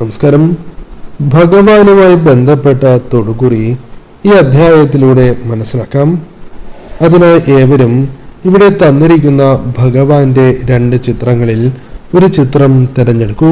നമസ്കാരം. ഭഗവാനുമായി ബന്ധപ്പെട്ട തൊടുകുറി ഈ അധ്യായത്തിലൂടെ മനസ്സിലാക്കാം. അതിനായി ഏവരും ഇവിടെ തന്നിരിക്കുന്ന ഭഗവാന്റെ 2 ചിത്രങ്ങളിൽ ഒരു ചിത്രം തിരഞ്ഞെടുക്കൂ.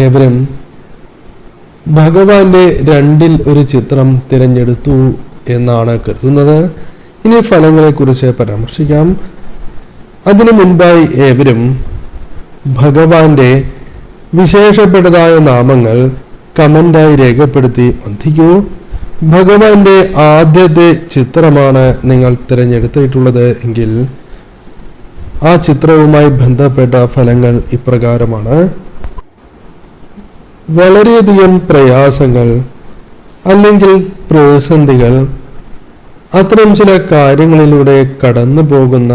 ഏവരും ഭഗവാന്റെ 2-ൽ ഒരു ചിത്രം തിരഞ്ഞെടുത്തു എന്നാണ് കരുതുന്നത്. ഇനി ഫലങ്ങളെക്കുറിച്ച് പരാമർശിക്കാം. അതിനു മുൻപായി ഏവരും ഭഗവാന്റെ വിശേഷപ്പെട്ടതായ നാമങ്ങൾ കമന്റായി രേഖപ്പെടുത്തി വന്ദിക്കൂ. ഭഗവാന്റെ ആദ്യത്തെ ചിത്രമാണ് നിങ്ങൾ തിരഞ്ഞെടുത്തിട്ടുള്ളത് എങ്കിൽ ആ ചിത്രവുമായി ബന്ധപ്പെട്ട ഫലങ്ങൾ ഇപ്രകാരമാണ്. വളരെയധികം പ്രയാസങ്ങൾ അല്ലെങ്കിൽ പ്രതിസന്ധികൾ, അത്തരം ചില കാര്യങ്ങളിലൂടെ കടന്നു പോകുന്ന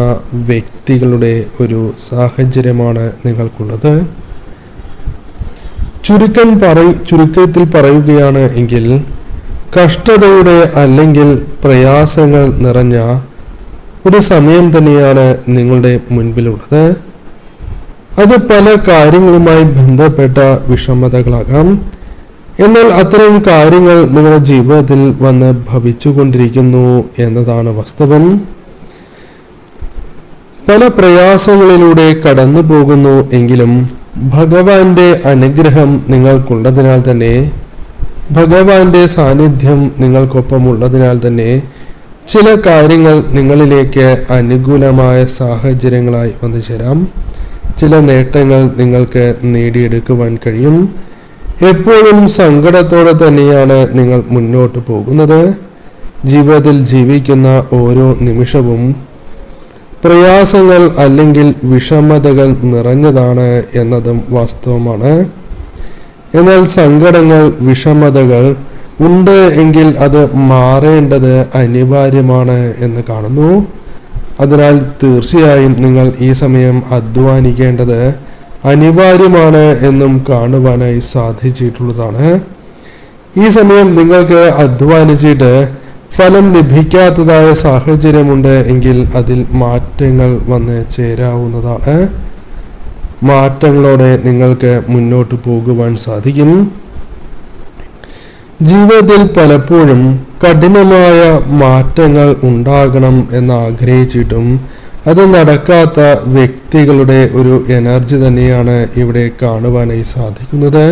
വ്യക്തികളുടെ ഒരു സാഹചര്യമാണ് നിങ്ങൾക്കുള്ളത്. ചുരുക്കത്തിൽ പറയുകയാണ് എങ്കിൽ കഷ്ടതയുടെ അല്ലെങ്കിൽ പ്രയാസങ്ങൾ നിറഞ്ഞ ഒരു സമയം തന്നെയാണ് നിങ്ങളുടെ മുൻപിലുള്ളത്. അത് പല കാര്യങ്ങളുമായി ബന്ധപ്പെട്ട വിഷമതകളാകാം. എന്നാൽ അത്തരം കാര്യങ്ങൾ നിങ്ങളുടെ ജീവിതത്തിൽ വന്ന് ഭവിച്ചുകൊണ്ടിരിക്കുന്നു എന്നതാണ് വാസ്തവം. പല പ്രയാസങ്ങളിലൂടെ കടന്നു പോകുന്നു എങ്കിലും ഭഗവാന്റെ അനുഗ്രഹം നിങ്ങൾക്കുള്ളതിനാൽ തന്നെ, ഭഗവാന്റെ സാന്നിധ്യം നിങ്ങൾക്കൊപ്പമുള്ളതിനാൽ തന്നെ ചില കാര്യങ്ങൾ നിങ്ങളിലേക്ക് അനുകൂലമായ സാഹചര്യങ്ങളായി വന്നു ചേരാം. ചില നേട്ടങ്ങൾ നിങ്ങൾക്ക് നേടിയെടുക്കുവാൻ കഴിയും. എപ്പോഴും സങ്കടത്തോടെ തന്നെയാണ് നിങ്ങൾ മുന്നോട്ട് പോകുന്നത്. ജീവിതത്തിൽ ജീവിക്കുന്ന ഓരോ നിമിഷവും പ്രയാസങ്ങൾ അല്ലെങ്കിൽ വിഷമതകൾ നിറഞ്ഞതാണ് എന്നതും വാസ്തവമാണ്. എന്നാൽ സങ്കടങ്ങൾ, വിഷമതകൾ ഉണ്ട് എങ്കിൽ അത് മാറേണ്ടത് അനിവാര്യമാണ് എന്ന് കാണുന്നു. അതിനാൽ തീർച്ചയായും നിങ്ങൾ ഈ സമയം അധ്വാനിക്കേണ്ടത് അനിവാര്യമാണ് എന്നും കാണുവാനായി സാധിച്ചിട്ടുള്ളതാണ്. ഈ സമയം നിങ്ങൾക്ക് അധ്വാനിച്ചിട്ട് ഫലം ലഭിക്കാത്തതായ സാഹചര്യമുണ്ട് എങ്കിൽ അതിൽ മാറ്റങ്ങൾ വന്ന് ചേരാവുന്നതാണ്. മാറ്റങ്ങളോടെ നിങ്ങൾക്ക് മുന്നോട്ട് പോകുവാൻ സാധിക്കും. ജീവിതത്തിൽ പലപ്പോഴും കഠിനമായ മാറ്റങ്ങൾ ഉണ്ടാകണം എന്ന് ആഗ്രഹിച്ചിട്ടും അത് നടക്കാത്ത വ്യക്തികളുടെ ഒരു എനർജി തന്നെയാണ് ഇവിടെ കാണുവാനായി സാധിക്കുന്നത്.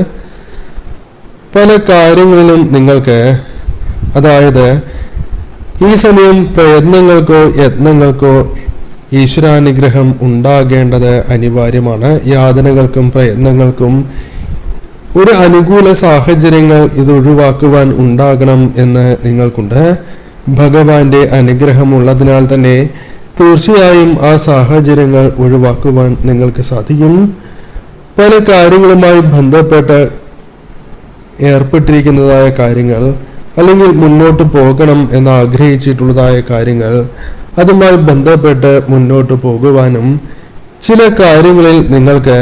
പല കാര്യങ്ങളിലും നിങ്ങൾക്ക്, അതായത് ഈ സമയം പ്രയത്നങ്ങൾക്കോ യത്നങ്ങൾക്കോ ഈശ്വരാനുഗ്രഹം ഉണ്ടാകേണ്ടത് അനിവാര്യമാണ്. യാതനകൾക്കും പ്രയത്നങ്ങൾക്കും ഒരു അനുകൂല സാഹചര്യങ്ങൾ ഇത് ഒഴിവാക്കുവാൻ ഉണ്ടാകണം എന്ന് നിങ്ങൾക്കുണ്ട്. ഭഗവാന്റെ അനുഗ്രഹം ഉള്ളതിനാൽ തന്നെ തീർച്ചയായും ആ സാഹചര്യങ്ങൾ ഒഴിവാക്കുവാൻ നിങ്ങൾക്ക് സാധിക്കും. പല കാര്യങ്ങളുമായി ബന്ധപ്പെട്ട് ഏർപ്പെട്ടിരിക്കുന്നതായ കാര്യങ്ങൾ അല്ലെങ്കിൽ മുന്നോട്ട് പോകണം എന്ന് ആഗ്രഹിച്ചിട്ടുള്ളതായ കാര്യങ്ങൾ, അതുമായി ബന്ധപ്പെട്ട് മുന്നോട്ട് പോകുവാനും ചില കാര്യങ്ങളിൽ നിങ്ങൾക്ക്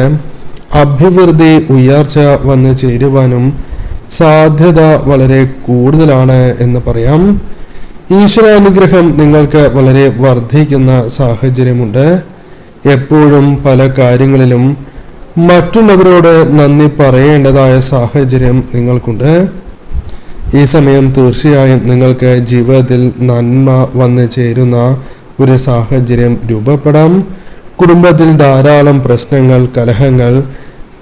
അഭിവൃദ്ധി, ഉയർച്ച വന്ന് ചേരുവാനും സാധ്യത വളരെ കൂടുതലാണ് എന്ന് പറയാം. ഈശ്വരാനുഗ്രഹം നിങ്ങൾക്ക് വളരെ വർദ്ധിക്കുന്ന സാഹചര്യമുണ്ട്. എപ്പോഴും പല കാര്യങ്ങളിലും മറ്റുള്ളവരോട് നന്ദി പറയേണ്ടതായ സാഹചര്യം നിങ്ങൾക്കുണ്ട്. ഈ സമയം തീർച്ചയായും നിങ്ങൾക്ക് ജീവിതത്തിൽ നന്മ വന്ന് ചേരുന്ന ഒരു സാഹചര്യം രൂപപ്പെടാം. കുടുംബത്തിൽ ധാരാളം പ്രശ്നങ്ങൾ, കലഹങ്ങൾ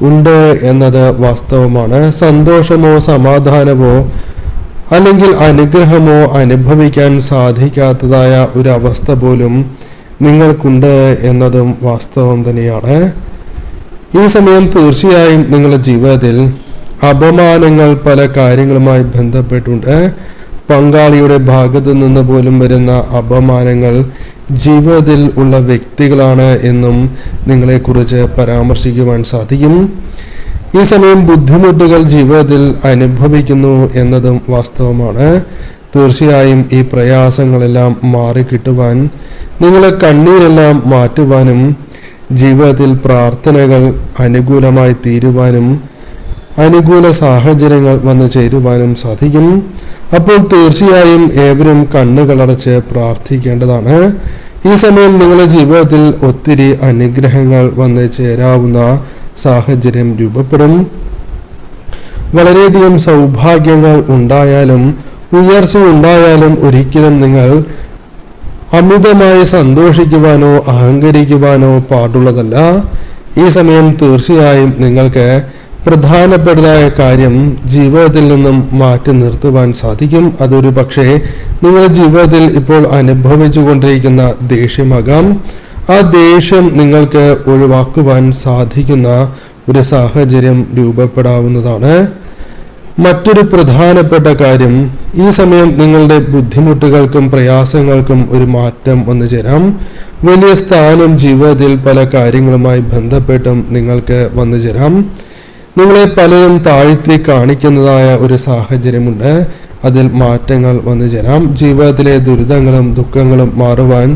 ഉണ്ട് എന്നത് വാസ്തവമാണ്. സന്തോഷമോ സമാധാനമോ അല്ലെങ്കിൽ അനുഗ്രഹമോ അനുഭവിക്കാൻ സാധിക്കാത്തതായ ഒരു അവസ്ഥ പോലും നിങ്ങൾക്കുണ്ട് എന്നതും വാസ്തവം തന്നെയാണ്. ഈ സമയം തീർച്ചയായും നിങ്ങളുടെ ജീവിതത്തിൽ അപമാനങ്ങൾ പല കാര്യങ്ങളുമായി ബന്ധപ്പെട്ടുണ്ട്. പങ്കാളിയുടെ ഭാഗത്തു നിന്ന് പോലും വരുന്ന അപമാനങ്ങൾ ജീവിതത്തിൽ ഉള്ള വ്യക്തികളാണ് എന്നും നിങ്ങളെക്കുറിച്ച് പരാമർശിക്കുവാൻ സാധിക്കും. ഈ സമയം ബുദ്ധിമുട്ടുകൾ ജീവിതത്തിൽ അനുഭവിക്കുന്നു എന്നതും വാസ്തവമാണ്. തീർച്ചയായും ഈ പ്രയാസങ്ങളെല്ലാം മാറിക്കിട്ടുവാൻ, നിങ്ങളെ കണ്ണീരെല്ലാം മാറ്റുവാനും, ജീവിതത്തിൽ പ്രാർത്ഥനകൾ അനുകൂലമായി തീരുവാനും, അനുകൂല സാഹചര്യങ്ങൾ വന്നു ചേരുവാനും സാധിക്കും. അപ്പോൾ തീർച്ചയായും ഏവരും കണ്ണുകളടച്ച് പ്രാർത്ഥിക്കേണ്ടതാണ്. ഈ സമയം നിങ്ങളുടെ ജീവിതത്തിൽ ഒത്തിരി അനുഗ്രഹങ്ങൾ വന്ന് ചേരാവുന്ന സാഹചര്യം രൂപപ്പെടും. വളരെയധികം സൗഭാഗ്യങ്ങൾ ഉണ്ടായാലും ഉയർച്ച ഉണ്ടായാലും ഒരിക്കലും നിങ്ങൾ അമിതമായി സന്തോഷിക്കുവാനോ അഹങ്കരിക്കുവാനോ പാടുള്ളതല്ല. ഈ സമയം തീർച്ചയായും നിങ്ങൾക്ക് പ്രധാനപ്പെട്ടതായ കാര്യം ജീവിതത്തിൽ നിന്നും മാറ്റി നിർത്തുവാൻ സാധിക്കും. അതൊരു പക്ഷേ നിങ്ങളുടെ ജീവിതത്തിൽ ഇപ്പോൾ അനുഭവിച്ചു കൊണ്ടിരിക്കുന്ന ദേഷ്യമാകാം. ആ ദേഷ്യം നിങ്ങൾക്ക് ഒഴിവാക്കുവാൻ സാധിക്കുന്ന ഒരു സാഹചര്യം രൂപപ്പെടാവുന്നതാണ്. മറ്റൊരു പ്രധാനപ്പെട്ട കാര്യം, ഈ സമയം നിങ്ങളുടെ ബുദ്ധിമുട്ടുകൾക്കും പ്രയാസങ്ങൾക്കും ഒരു മാറ്റം വന്നു ചേരാം. വലിയ സ്ഥാനം ജീവിതത്തിൽ പല കാര്യങ്ങളുമായി ബന്ധപ്പെട്ടും നിങ്ങൾക്ക് വന്നു ചേരാം. നിങ്ങളെ പലരും താഴ്ത്തി കാണിക്കുന്നതായ ഒരു സാഹചര്യമുണ്ട്. അതിൽ മാറ്റങ്ങൾ വന്നു ചേരാം. ജീവിതത്തിലെ ദുരിതങ്ങളും ദുഃഖങ്ങളും മാറുവാൻ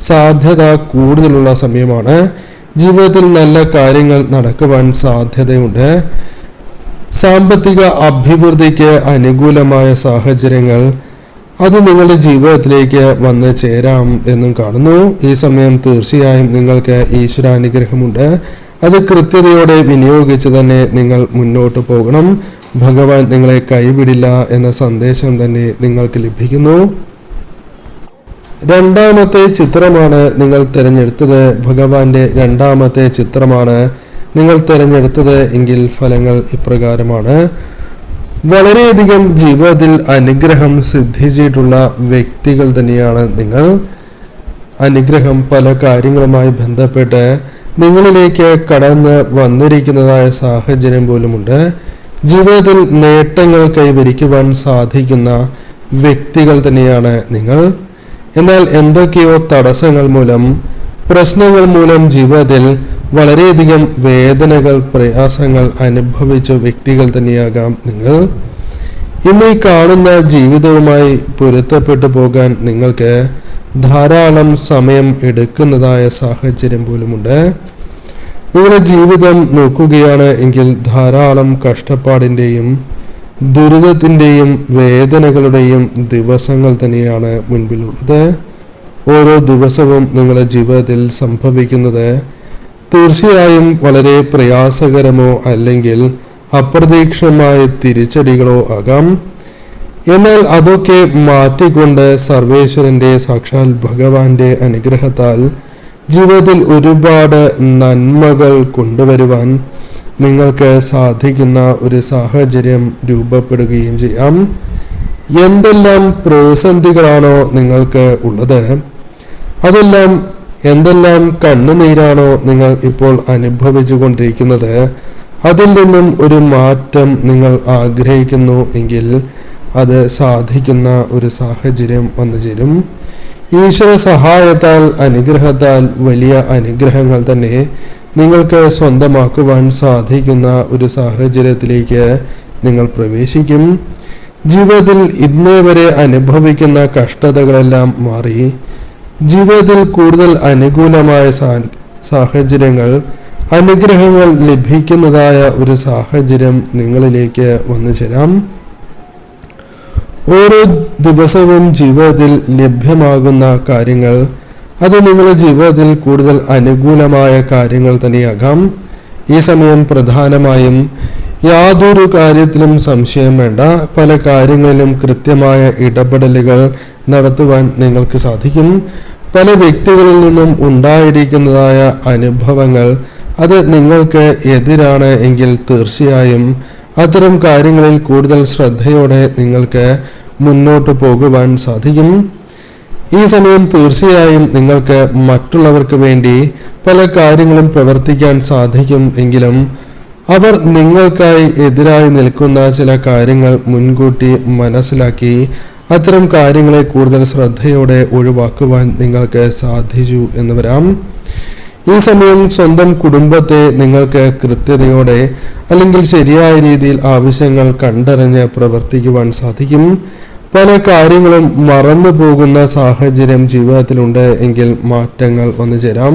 സാധ്യത കൂടുതലുള്ള സമയമാണ്. ജീവിതത്തിൽ നല്ല കാര്യങ്ങൾ നടക്കുവാൻ സാധ്യതയുണ്ട്. സാമ്പത്തിക അഭിവൃദ്ധിക്ക് അനുകൂലമായ സാഹചര്യങ്ങൾ അത് നിങ്ങളുടെ ജീവിതത്തിലേക്ക് വന്ന് ചേരാം എന്നും കാണുന്നു. ഈ സമയം തീർച്ചയായും നിങ്ങൾക്ക് ഈശ്വരാനുഗ്രഹമുണ്ട്. അത് കൃത്യതയോടെ വിനിയോഗിച്ച് തന്നെ നിങ്ങൾ മുന്നോട്ട് പോകണം. ഭഗവാൻ നിങ്ങളെ കൈവിടില്ല എന്ന സന്ദേശം തന്നെ നിങ്ങൾക്ക് ലഭിക്കുന്നു. രണ്ടാമത്തെ ചിത്രമാണ് നിങ്ങൾ തിരഞ്ഞെടുത്തത്. ഭഗവാന്റെ രണ്ടാമത്തെ ചിത്രമാണ് നിങ്ങൾ തിരഞ്ഞെടുത്തത് എങ്കിൽ ഫലങ്ങൾ ഇപ്രകാരമാണ്. വളരെയധികം ജീവിതത്തിൽ അനുഗ്രഹം സിദ്ധിച്ചിട്ടുള്ള വ്യക്തികൾ തന്നെയാണ് നിങ്ങൾ. അനുഗ്രഹം പല കാര്യങ്ങളുമായി ബന്ധപ്പെട്ട് നിങ്ങളിലേക്ക് കടന്ന് വന്നിരിക്കുന്നതായ സാഹചര്യം പോലുമുണ്ട്. ജീവിതത്തിൽ നേട്ടങ്ങൾ കൈവരിക്കുവാൻ സാധിക്കുന്ന വ്യക്തികൾ തന്നെയാണ് നിങ്ങൾ. എന്നാൽ എന്തൊക്കെയോ തടസ്സങ്ങൾ മൂലം, പ്രശ്നങ്ങൾ മൂലം ജീവിതത്തിൽ വളരെയധികം വേദനകൾ പ്രയാസങ്ങൾ അനുഭവിച്ച വ്യക്തികൾ തന്നെയാകാം നിങ്ങൾ. ഇന്ന് ഈ കാണുന്ന ജീവിതവുമായി പൊരുത്തപ്പെട്ടു പോകാൻ നിങ്ങൾക്ക് ധാരാളം സമയം എടുക്കുന്നതായ സാഹചര്യം പോലുമുണ്ട്. നിങ്ങളുടെ ജീവിതം നോക്കുകയാണ് എങ്കിൽ ധാരാളം കഷ്ടപ്പാടിൻ്റെയും ദുരിതത്തിൻ്റെയും വേദനകളുടെയും ദിവസങ്ങൾ തന്നെയാണ് മുൻപിലുള്ളത്. ഓരോ ദിവസവും നിങ്ങളുടെ ജീവിതത്തിൽ സംഭവിക്കുന്നത് തീർച്ചയായും വളരെ പ്രയാസകരമോ അല്ലെങ്കിൽ അപ്രതീക്ഷിതമായ തിരിച്ചടികളോ ആകാം. എന്നാൽ അതൊക്കെ മാറ്റിക്കൊണ്ട് സർവേശ്വരന്റെ സാക്ഷാൽ ഭഗവാന്റെ അനുഗ്രഹത്താൽ ജീവിതത്തിൽ ഒരുപാട് നന്മകൾ കൊണ്ടുവരുവാൻ നിങ്ങൾക്ക് സാധിക്കുന്ന ഒരു സാഹചര്യം രൂപപ്പെടുകയും ചെയ്യാം. എന്തെല്ലാം പ്രതിസന്ധികളാണോ നിങ്ങൾക്ക് ഉള്ളത്, അതെല്ലാം എന്തെല്ലാം കണ്ണുനീരാണോ നിങ്ങൾ ഇപ്പോൾ അനുഭവിച്ചു കൊണ്ടിരിക്കുന്നത്, അതിൽ നിന്നും ഒരു മാറ്റം നിങ്ങൾ ആഗ്രഹിക്കുന്നു എങ്കിൽ അത് സാധിക്കുന്ന ഒരു സാഹചര്യം വന്നു ചേരും. ഈശ്വര സഹായത്താൽ അനുഗ്രഹത്താൽ വലിയ അനുഗ്രഹങ്ങൾ തന്നെ നിങ്ങൾക്ക് സ്വന്തമാക്കുവാൻ സാധിക്കുന്ന ഒരു സാഹചര്യത്തിലേക്ക് നിങ്ങൾ പ്രവേശിക്കും. ജീവിതത്തിൽ ഇന്നേ വരെ അനുഭവിക്കുന്ന കഷ്ടതകളെല്ലാം മാറി ജീവിതത്തിൽ കൂടുതൽ അനുകൂലമായ സാഹചര്യങ്ങൾ, അനുഗ്രഹങ്ങൾ ലഭിക്കുന്നതായ ഒരു സാഹചര്യം നിങ്ങളിലേക്ക് വന്നു ചേരാം. ഓരോ ദിവസവും ജീവിതത്തിൽ ലഭ്യമാകുന്ന കാര്യങ്ങൾ അത് നിങ്ങളുടെ ജീവിതത്തിൽ കൂടുതൽ അനുകൂലമായ കാര്യങ്ങൾ തന്നെയാകാം. ഈ സമയം പ്രധാനമായും യാതൊരു കാര്യത്തിലും സംശയം വേണ്ട. പല കാര്യങ്ങളിലും കൃത്യമായ ഇടപെടലുകൾ നടത്തുവാൻ നിങ്ങൾക്ക് സാധിക്കും. പല വ്യക്തികളിൽ നിന്നും ഉണ്ടായിരിക്കുന്നതായ അനുഭവങ്ങൾ അത് നിങ്ങൾക്ക് എതിരാണ് എങ്കിൽ തീർച്ചയായും അത്തരം കാര്യങ്ങളിൽ കൂടുതൽ ശ്രദ്ധയോടെ നിങ്ങൾക്ക് മുന്നോട്ട് പോകുവാൻ സാധിക്കും. ഈ സമയം തീർച്ചയായും നിങ്ങൾക്ക് മറ്റുള്ളവർക്ക് വേണ്ടി പല കാര്യങ്ങളും പ്രവർത്തിക്കാൻ സാധിക്കും. എങ്കിലും അവർ നിങ്ങൾക്കായി എതിരായി നിൽക്കുന്ന ചില കാര്യങ്ങൾ മുൻകൂട്ടി മനസ്സിലാക്കി അത്തരം കാര്യങ്ങളെ കൂടുതൽ ശ്രദ്ധയോടെ ഒഴിവാക്കുവാൻ നിങ്ങൾക്ക് സാധിച്ചു എന്ന് വരാം. ഈ സമയം സ്വന്തം കുടുംബത്തെ നിങ്ങൾക്ക് കൃത്യതയോടെ അല്ലെങ്കിൽ ശരിയായ രീതിയിൽ ആവശ്യങ്ങൾ കണ്ടറിഞ്ഞ് പ്രവർത്തിക്കുവാൻ സാധിക്കും. പല കാര്യങ്ങളും മറന്നു പോകുന്ന സാഹചര്യം ജീവിതത്തിലുണ്ട് എങ്കിൽ മാറ്റങ്ങൾ വന്നു ചേരാം.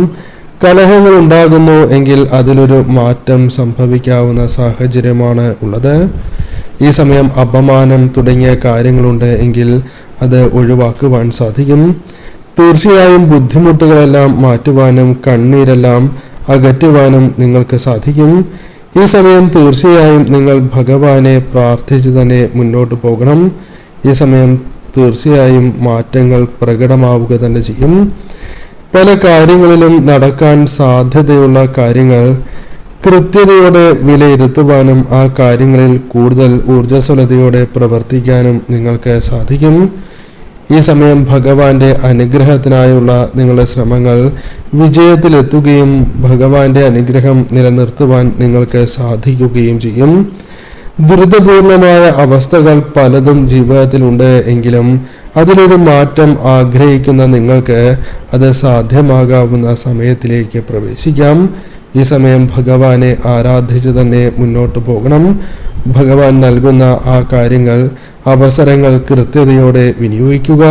കലഹങ്ങൾ ഉണ്ടാകുന്നു എങ്കിൽ അതിലൊരു മാറ്റം സംഭവിക്കാവുന്ന സാഹചര്യമാണ് ഉള്ളത്. ഈ സമയം അപമാനം തുടങ്ങിയ കാര്യങ്ങളുണ്ട് എങ്കിൽ അത് ഒഴിവാക്കുവാൻ സാധിക്കും. തീർച്ചയായും ബുദ്ധിമുട്ടുകളെല്ലാം മാറ്റുവാനും കണ്ണീരെല്ലാം അകറ്റുവാനും നിങ്ങൾക്ക് സാധിക്കും. ഈ സമയം തീർച്ചയായും നിങ്ങൾ ഭഗവാനെ പ്രാർത്ഥിച്ച് തന്നെ മുന്നോട്ട് പോകണം. ഈ സമയം തീർച്ചയായും മാറ്റങ്ങൾ പ്രകടമാവുക തന്നെ ചെയ്യും. പല കാര്യങ്ങളിലും നടക്കാൻ സാധ്യതയുള്ള കാര്യങ്ങൾ കൃത്യതയോടെ വിലയിരുത്തുവാനും ആ കാര്യങ്ങളിൽ കൂടുതൽ ഊർജ്ജസ്വലതയോടെ പ്രവർത്തിക്കാനും നിങ്ങൾക്ക് സാധിക്കും. ഈ സമയം ഭഗവാന്റെ അനുഗ്രഹത്തിനായുള്ള നിങ്ങളുടെ ശ്രമങ്ങൾ വിജയത്തിലെത്തുകയും ഭഗവാന്റെ അനുഗ്രഹം നിലനിർത്തുവാൻ നിങ്ങൾക്ക് സാധിക്കുകയും ചെയ്യും. ദുരിതപൂർണമായ അവസ്ഥകൾ പലതും ജീവിതത്തിലുണ്ട് എങ്കിലും അതിലൊരു മാറ്റം ആഗ്രഹിക്കുന്ന നിങ്ങൾക്ക് അത് സാധ്യമാകാവുന്ന സമയത്തിലേക്ക് പ്രവേശിക്കാം. ഈ സമയം ഭഗവാനെ ആരാധിച്ച് തന്നെ മുന്നോട്ട് പോകണം. ഭഗവാൻ നൽകുന്ന ആ കാര്യങ്ങൾ അവസരങ്ങൾ കൃത്യതയോടെ വിനിയോഗിക്കുക.